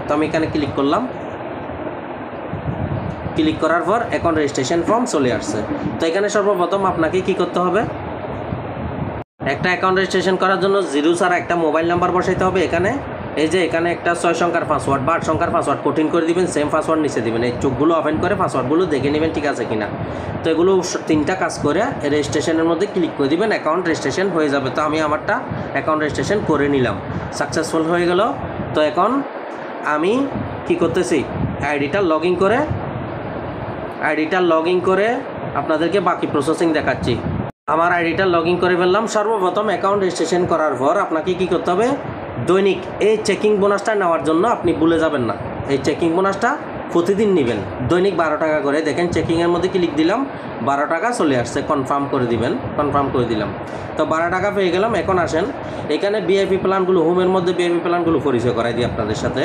তো আমি এখানে ক্লিক করলাম। ক্লিক করার পর এখন রেজিস্ট্রেশন ফর্ম চলে আসছে। তো এখানে সর্বপ্রথম আপনাকে কি করতে হবে, একটা অ্যাকাউন্ট রেজিস্ট্রেশন করার জন্য 0 ছাড়া একটা মোবাইল নাম্বার বসাইতে হবে। এখানে এই যে এখানে একটা 6 সংখ্যার পাসওয়ার্ড বা 8 সংখ্যার পাসওয়ার্ড কঠিন করে দিবেন, সেম পাসওয়ার্ড নিচে দিবেন। এই চোখগুলো ওপেন করে পাসওয়ার্ডগুলো দেখে নেবেন ঠিক আছে কিনা। তো এগুলো 3টা কাজ করে রেজিস্ট্রেশনের মধ্যে ক্লিক করে দিবেন, অ্যাকাউন্ট রেজিস্ট্রেশন হয়ে যাবে। তো আমি আমারটা অ্যাকাউন্ট রেজিস্ট্রেশন করে নিলাম, সাকসেসফুল হয়ে গেল। তো এখন আমি কি করতেছি, আইডিটা লগ ইন করে আপনাদেরকে বাকি প্রসেসিং দেখাচ্ছি। আমার আইডিটা লগ ইন করে ফেললাম। সর্বপ্রথম অ্যাকাউন্ট রেজিস্ট্রেশন করার পর আপনাকে কি করতে হবে, দৈনিক এই চেকিং বোনাসটা নেওয়ার জন্য আপনি ভুলে যাবেন না। এই চেকিং বোনাসটা প্রতিদিন নেবেন, দৈনিক 12 টাকা করে। দেখেন চেকিংয়ের মধ্যে ক্লিক দিলাম, 12 টাকা চলে আসছে, কনফার্ম করে দিবেন। কনফার্ম করে দিলাম, তো 12 টাকা পেয়ে গেলাম। এখন আসেন এখানে ভিআইপি প্ল্যানগুলো, হোমের মধ্যে ভিআইপি প্ল্যানগুলো পরিচয় করাই দিই আপনাদের সাথে।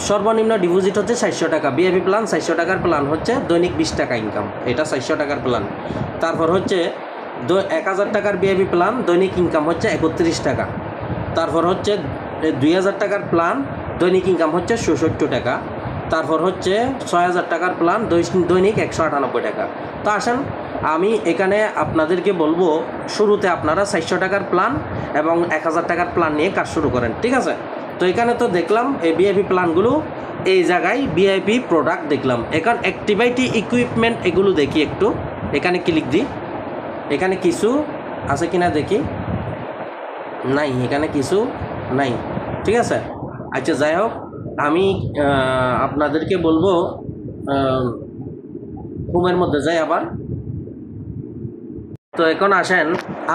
সর্বনিম্ন ডিপোজিট হচ্ছে 400 টাকা। ভিআইপি প্ল্যান 400 টাকার প্ল্যান হচ্ছে দৈনিক 20 টাকা ইনকাম, এটা 400 টাকার প্ল্যান। তারপর হচ্ছে 1000 টাকার ভিআইপি প্ল্যান, দৈনিক ইনকাম হচ্ছে 31 টাকা। তারপর হচ্ছে 2000 টাকার প্ল্যান, দৈনিক ইনকাম হচ্ছে 66 টাকা। তারপর হচ্ছে 6000 টাকার প্ল্যান, দৈনিক 198 টাকা। তো আসেন আমি এখানে আপনাদেরকে বলবো, শুরুতে আপনারা 400 টাকার প্ল্যান এবং 1000 টাকার প্ল্যান নিয়ে কাজ শুরু করেন, ঠিক আছে। তো এখানে তো দেখলাম এই ভিআইপি প্ল্যানগুলো, এই জায়গায় ভিআইপি প্রোডাক্ট দেখলাম। এখন অ্যাক্টিভিটি ইকুইপমেন্ট এগুলো দেখি একটু, এখানে ক্লিক দিই। এখানে কিছু আছে কিনা দেখি, নাই, এখানে কিছু নাই, ঠিক আছে। আচ্ছা যাই হোক, আমি আপনাদেরকে বলবো হোমের মধ্যে যাই আবার। তো এখন আসেন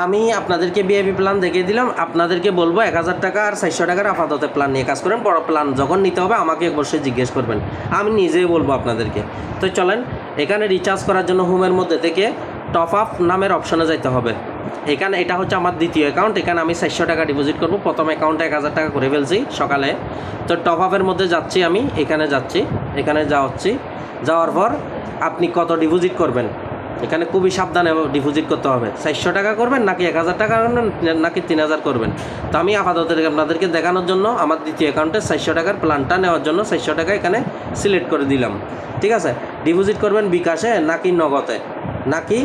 আমি আপনাদেরকে ভিআইপি প্ল্যান দেখিয়ে দিলাম। আপনাদেরকে বলবো 1000 টাকা আর 400 টাকার আপাতত প্ল্যান নিয়ে কাজ করেন। বড় প্ল্যান যখন নিতে হবে আমাকে অবশ্যই জিজ্ঞেস করবেন, আমি নিজেই বলবো আপনাদেরকে। তো চলেন এখানে রিচার্জ করার জন্য হোমের মধ্যে থেকে টপ আপ নামের অপশনে যাইতে হবে। এখানে এটা হচ্ছে আমার দ্বিতীয় অ্যাকাউন্ট, এখানে আমি 400 টাকা ডিপোজিট করব। প্রথম অ্যাকাউন্টে 1000 টাকা করে ফেলছি সকালে। তো টপ আপের মধ্যে যাচ্ছি আমি, এখানে যাচ্ছি, এখানে যাওয়ার পর আপনি কত ডিপোজিট করবেন, এখানে খুবই সাবধানে ডিপোজিট করতে হবে। 400 টাকা করবেন নাকি 1000 টাকা করবেন নাকি 3000 করবেন। তো আমি আপাতত আপনাদেরকে দেখানোর জন্য আমার দ্বিতীয় অ্যাকাউন্টে 400 টাকার প্ল্যানটা নেওয়ার জন্য 400 টাকা এখানে সিলেক্ট করে দিলাম, ঠিক আছে। ডিপোজিট করবেন বিকাশে নাকি নগদে নাকি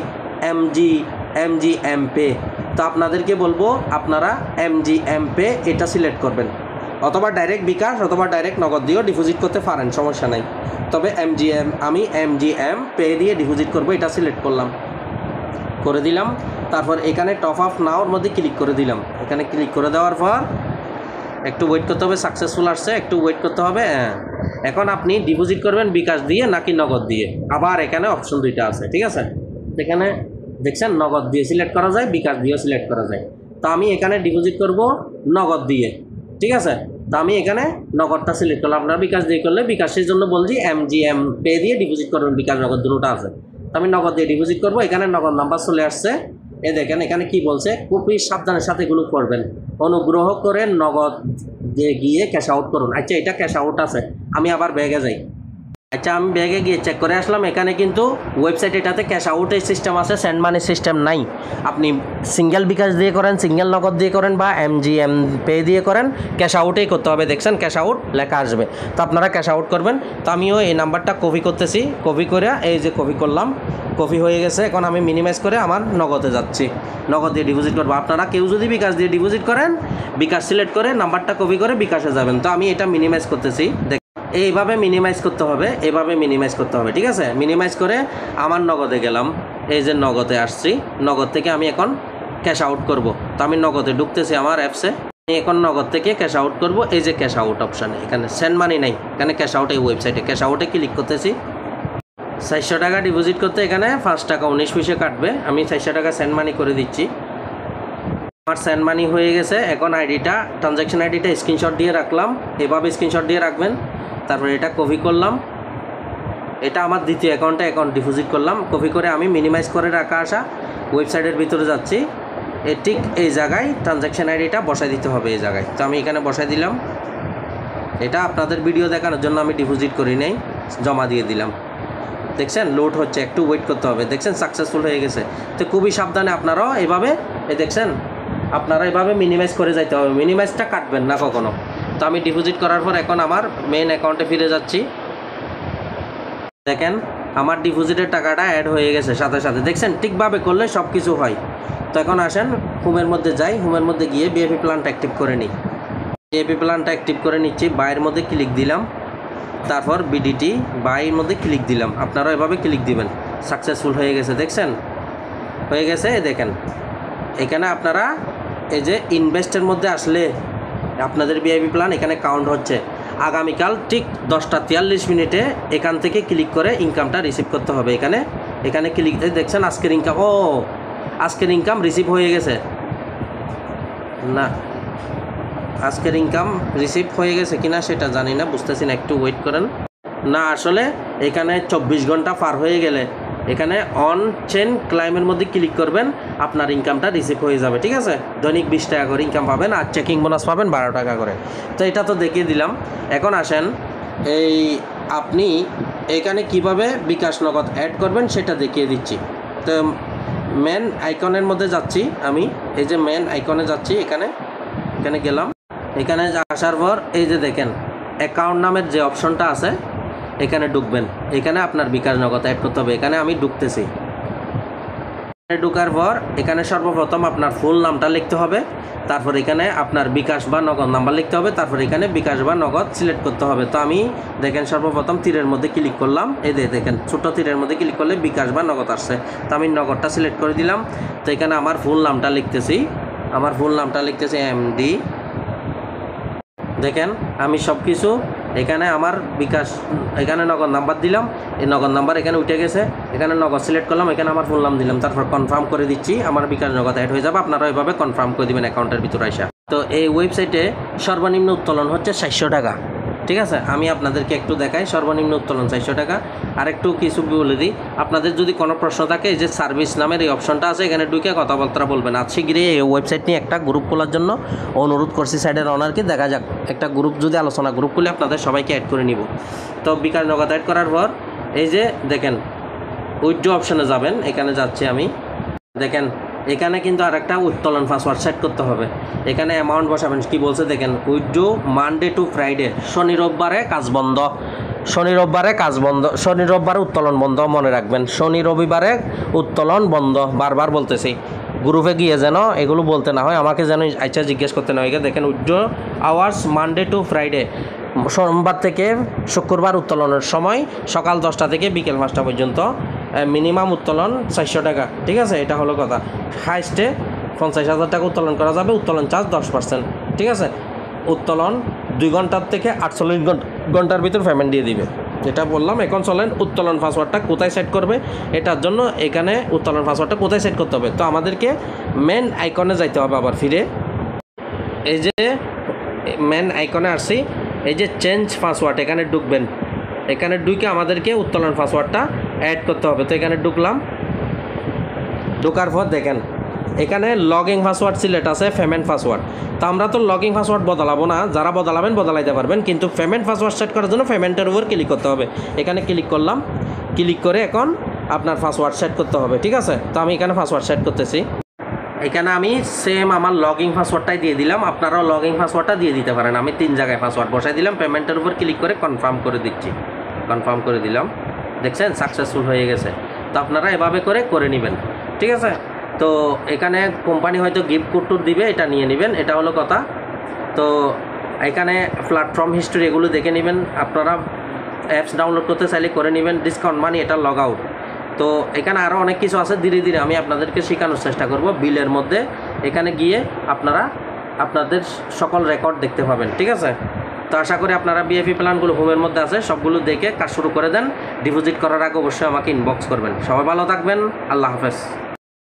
এমজি পে। তো আপনাদেরকে বলবো আপনারা এমজিএম পে এটা সিলেক্ট করবেন, অথবা ডাইরেক্ট বিকাশ অথবা ডাইরেক্ট নগদ দিয়েও ডিপোজিট করতে পারেন, সমস্যা নাই। তবে আমি এমজিএম পে দিয়ে ডিপোজিট করব, এটা সিলেক্ট করে দিলাম। তারপর এখানে টপ আপ নাওর মধ্যে ক্লিক করে দিলাম। এখানে ক্লিক করে দেওয়ার পর একটু ওয়েট করতে হবে, সাকসেসফুল আসছে, একটু ওয়েট করতে হবে। এখন আপনি ডিপোজিট করবেন বিকাশ দিয়ে নাকি নগদ দিয়ে, আবার এখানে অপশন দুইটা আছে, ঠিক আছে। এখানে দেখছেন নগদ দিয়ে সিলেক্ট করা যায়, বিকাশ দিয়েও সিলেক্ট করা যায়। তো আমি এখানে ডিপোজিট করব নগদ দিয়ে, ঠিক আছে। তো আমি এখানে নগদটা সিলেক্ট করলাম। আপনারা বিকাশ দিয়ে করলে বিকাশের জন্য বলছি এমজিএম পে দিয়ে ডিপোজিট করবেন, বিকাশ নগদ দুটোটা আছে। তো আমি নগদ দিয়ে ডিপোজিট করব। এখানে নগদ নাম্বার চলে আসছে, দেখেন এখানে কি বলছে, খুবই সাবধানের সাথে এগুলো করবেন। অনুগ্রহ করে নগদ দিয়ে গিয়ে ক্যাশ আউট করুন। আচ্ছা এটা ক্যাশ আউট আছে, আমি আবার ব্যাগে যাই। আচ্ছা আমি ব্যাগে গিয়ে চেক করে আসলাম, এখানে কিন্তু ওয়েবসাইট এটাতে ক্যাশ আউটের সিস্টেম আছে, সেন্ড মানি সিস্টেম নাই। আপনি সিঙ্গেল বিকাশ দিয়ে করেন, সিঙ্গেল নগদ দিয়ে করেন বা এমজিএম পে দিয়ে করেন, ক্যাশ আউটেই করতে হবে। দেখছেন ক্যাশ আউট লেখা আসবে, তো আপনারা ক্যাশ আউট করবেন। তো আমিও এই নাম্বারটা কপি করতেছি, কপি করে এই যে কপি করলাম, কপি হয়ে গেছে। এখন আমি মিনিমাইজ করে আমার নগদে যাচ্ছি, নগদ দিয়ে ডিপোজিট করবো। আপনারা কেউ যদি বিকাশ দিয়ে ডিপোজিট করেন, বিকাশ সিলেক্ট করে নাম্বারটা কপি করে বিকাশে যাবেন। তো আমি এটা মিনিমাইজ করতেছি, এইভাবে মিনিমাইজ করতে হবে, এভাবে মিনিমাইজ করতে হবে, ঠিক আছে। মিনিমাইজ করে আমার নগদে গেলাম, এই যে নগদে আসছি, নগদ থেকে আমি এখন ক্যাশ আউট করব। তো আমি নগদে ঢুকতেছি আমার অ্যাপসে, আমি এখন নগদ থেকে ক্যাশ আউট করব। এই যে ক্যাশ আউট অপশানে, এখানে সেন্ড মানি নাই, এখানে ক্যাশ আউট, এই ওয়েবসাইটে ক্যাশ আউটে ক্লিক করতেছি। 400 টাকা ডিপোজিট করতে এখানে 5 টাকা 19 পয়সা কাটবে। আমি 400 টাকা সেন্ড মানি করে দিচ্ছি, আমার সেন্ড মানি হয়ে গেছে। এখন আইডিটা, ট্রানজ্যাকশন আইডিটা স্ক্রিনশট দিয়ে রাখলাম, এভাবে স্ক্রিনশট দিয়ে রাখবেন। তারপরে এটা কপি করলাম, এটা আমার দ্বিতীয় অ্যাকাউন্টে অ্যাকাউন্ট ডিপোজিট করলাম। কপি করে আমি মিনিমাইজ করে রাখা আসা ওয়েবসাইটের ভিতরে যাচ্ছি, ঠিক এই জায়গায় ট্রানজ্যাকশন আইডিটা বসাই দিতে হবে এই জায়গায়। তো আমি এখানে বসাই দিলাম। এটা আপনাদের ভিডিও দেখানোর জন্য আমি ডিপোজিট করি নাই, জমা দিয়ে দিলাম। দেখছেন লোড হচ্ছে, একটু ওয়েট করতে হবে। দেখছেন সাকসেসফুল হয়ে গেছে। তো খুবই সাবধানে আপনারাও এভাবে দেখছেন, আপনারা এভাবে মিনিমাইজ করে যাইতে হবে, মিনিমাইজটা কাটবেন না কখনো। তো আমি ডিপোজিট করার পর এখন আমার মেইন অ্যাকাউন্টে ফিরে যাচ্ছি। দেখেন আমার ডিপোজিটের টাকাটা অ্যাড হয়ে গেছে সাথে সাথে, দেখছেন ঠিকভাবে করলে সব কিছু হয়। তো এখন আসেন হোমের মধ্যে যাই, হোমের মধ্যে গিয়ে বিএপি প্ল্যানটা অ্যাক্টিভ করে নিই। বিএপি প্ল্যানটা অ্যাক্টিভ করে নিচ্ছি, বাইয়ের মধ্যে ক্লিক দিলাম, তারপর বিডিটি বাইয়ের মধ্যে ক্লিক দিলাম। আপনারাও এভাবে ক্লিক দিবেন। সাকসেসফুল হয়ে গেছে, দেখছেন হয়ে গেছে। দেখেন এখানে আপনারা এই যে ইনভেস্টের মধ্যে আসলে আপনাদের বিআইপি প্ল্যান এখানে কাউন্ট হচ্ছে। আগামীকাল ঠিক 10:43 এখান থেকে ক্লিক করে ইনকামটা রিসিভ করতে হবে। এখানে ক্লিক দেখছেন আজকের ইনকাম, আজকের ইনকাম রিসিভ হয়ে গেছে না, আজকের ইনকাম রিসিভ হয়ে গেছে কিনা সেটা জানি না, বুঝতেছি না, একটু ওয়েট করেন। না আসলে এখানে 24 ঘন্টা পার হয়ে গেলে এখানে অন চেন ক্লাইমের মধ্যে ক্লিক করবেন, আপনার ইনকামটা রিসিভ হয়ে যাবে। ঠিক আছে, দৈনিক 20 টাকা করে ইনকাম পাবেন, আর চেকিং বোনাস পাবেন 12 টাকা করে। তো এটা তো দেখিয়ে দিলাম। এখন আসেন এই আপনি এখানে কিভাবে বিকাশ নগদ অ্যাড করবেন সেটা দেখিয়ে দিচ্ছি। তো মেন আইকনের মধ্যে যাচ্ছি আমি, এই যে মেন আইকনে যাচ্ছি, এখানে গেলাম। এখানে আসার পর এই যে দেখেন অ্যাকাউন্ট নামের যে অপশনটা আছে এখানে ঢুকবেন। এখানে আপনার বিকাশ নগদ অ্যাড করতে হবে। এখানে আমি ঢুকতেছি। ঢুকার পর এখানে সর্বপ্রথম আপনার ফুল নামটা লিখতে হবে, তারপর এখানে আপনার বিকাশ বা নগদ নাম্বার লিখতে হবে, তারপর এখানে বিকাশ বা নগদ সিলেক্ট করতে হবে। তো আমি দেখেন সর্বপ্রথম তীরের মধ্যে ক্লিক করলাম, এই দেখেন ছোটো তীরের মধ্যে ক্লিক করলে বিকাশ বা নগদ আসছে। তো আমি নগদটা সিলেক্ট করে দিলাম। তো এখানে আমার ফুল নামটা লিখতেছি, এমডি। দেখেন আমি সব কিছু এখানে আমার বিকাশ, এখানে নগদ নাম্বার দিলাম, এই নগদ নাম্বার এখানে উঠে গেছে, এখানে নগদ সিলেক্ট করলাম, এখানে আমার ফুল নাম দিলাম, তারপর কনফার্ম করে দিচ্ছি, আমার বিকাশ নগদ অ্যাড হয়ে যাবে। আপনারা এভাবে কনফার্ম করে দিবেন অ্যাকাউন্টের ভিতরে আসা। তো এই ওয়েবসাইটে সর্বনিম্ন উত্তোলন হচ্ছে 400 টাকা। ঠিক আছে, আমি আপনাদেরকে একটু দেখাই সর্বনিম্ন উত্তোলন 400 টাকা। আর একটু কিছু বলে দিই, আপনাদের যদি কোনো প্রশ্ন থাকে এই যে সার্ভিস নামের এই অপশনটা আছে, এখানে ঢুকে কথাবার্তা বলবেন। আজ শীঘ্রই এই ওয়েবসাইট নিয়ে একটা গ্রুপ খোলার জন্য অনুরোধ করছি সাইডের অনারকে, দেখা যাক একটা গ্রুপ যদি আলোচনা গ্রুপ খুলে আপনাদের সবাইকে অ্যাড করে নিব। তো বিকাশ নগদ অ্যাড করার পর এই যে দেখেন উইথড্র অপশনে যাবেন, এখানে যাচ্ছি আমি। দেখেন এখানে কিন্তু আর একটা উত্তোলন পাসওয়ার্ড সেট করতে হবে। এখানে অ্যামাউন্ট বসাবেন, কি বলছে দেখেন, উইথড্র মানডে টু ফ্রাইডে, শনি রবিবারে কাজ বন্ধ, শনি রবিবারে উত্তোলন বন্ধ, মনে রাখবেন শনি রবিবারে উত্তোলন বন্ধ। বারবার বলতেছি, গ্রুপে গিয়ে যেন এগুলো বলতে না হয়, আমাকে যেন আচ্ছা জিজ্ঞেস করতে না হয়। দেখেন withdraw hours Monday to Friday, সোমবার থেকে শুক্রবার উত্তোলনের সময় সকাল 10টা থেকে বিকেল 5টা পর্যন্ত, মিনিমাম উত্তোলন 400 টাকা। ঠিক আছে, এটা হলো কথা। হাইস্টে 50,000 টাকা উত্তোলন করা যাবে, উত্তোলন চার্জ 10%। ঠিক আছে, উত্তোলন 2 ঘন্টার থেকে 48 ঘন্টার ভিতর পেমেন্ট দিয়ে দিবে, যেটা বললাম। এখন চলেন উত্তোলন পাসওয়ার্ডটা কোথায় সেট করবে, এটার জন্য এখানে উত্তোলন পাসওয়ার্ডটা কোথায় সেট করতে হবে। তো আমাদেরকে মেন আইকনে যাইতে হবে, আবার ফিরে এই যে মেন আইকনে আসছি, এই যে চেঞ্জ পাসওয়ার্ড এখানে ঢুকবেন। এখানে ঢুকে আমাদেরকে উত্তোলন পাসওয়ার্ডটা অ্যাড করতে হবে। তো এখানে ঢুকলাম, ঢোকার পর দেখেন এখানে লগইন পাসওয়ার্ড সিলেক্ট আছে, পেমেন্ট পাসওয়ার্ড। তো আমরা তো লগইন পাসওয়ার্ড বদলাবো না, যারা বদলাবেন বদলাইতে পারবেন, কিন্তু পেমেন্ট পাসওয়ার্ড সেট করার জন্য পেমেন্টের উপর ক্লিক করতে হবে। এখানে ক্লিক করলাম, ক্লিক করে এখন আপনার পাসওয়ার্ড সেট করতে হবে। ঠিক আছে, তো আমি এখানে পাসওয়ার্ড সেট করতেছি। এখানে আমি সেম আমার লগইন পাসওয়ার্ডটাই দিয়ে দিলাম, আপনারাও লগইন পাসওয়ার্ডটা দিয়ে দিতে পারেন। আমি 3 জায়গায় পাসওয়ার্ড বসাই দিলাম, পেমেন্টের উপর ক্লিক করে কনফার্ম করে দিচ্ছি, কনফার্ম করে দিলাম। দেখছেন সাকসেসফুল হয়ে গেছে। তো আপনারা এভাবে করে নেবেন। ঠিক আছে, তো এখানে কোম্পানি হয়তো গিফট কোড দিবে, এটা নিয়ে নেবেন, এটা হলো কথা। তো এখানে প্ল্যাটফর্ম হিস্ট্রি এগুলো দেখে নেবেন, আপনারা অ্যাপস ডাউনলোড করতে চাইলে করে নেবেন। ডিসকাউন্ট মানি এটা লগ আউট। তো এখানে আরও অনেক কিছু আছে, ধীরে ধীরে আমি আপনাদেরকে শেখানোর চেষ্টা করব। বিলের মধ্যে এখানে গিয়ে আপনারা আপনাদের সকল রেকর্ড দেখতে পাবেন। ঠিক আছে, তো আশা করি আপনারা বিএপি প্ল্যানগুলো হোমের মধ্যে আছে সবগুলো দেখে কাজ শুরু করে দেন। ডিপোজিট করার আগে অবশ্যই আমাকে ইনবক্স করবেন। সবাই ভালো থাকবেন, আল্লাহ হাফেজ।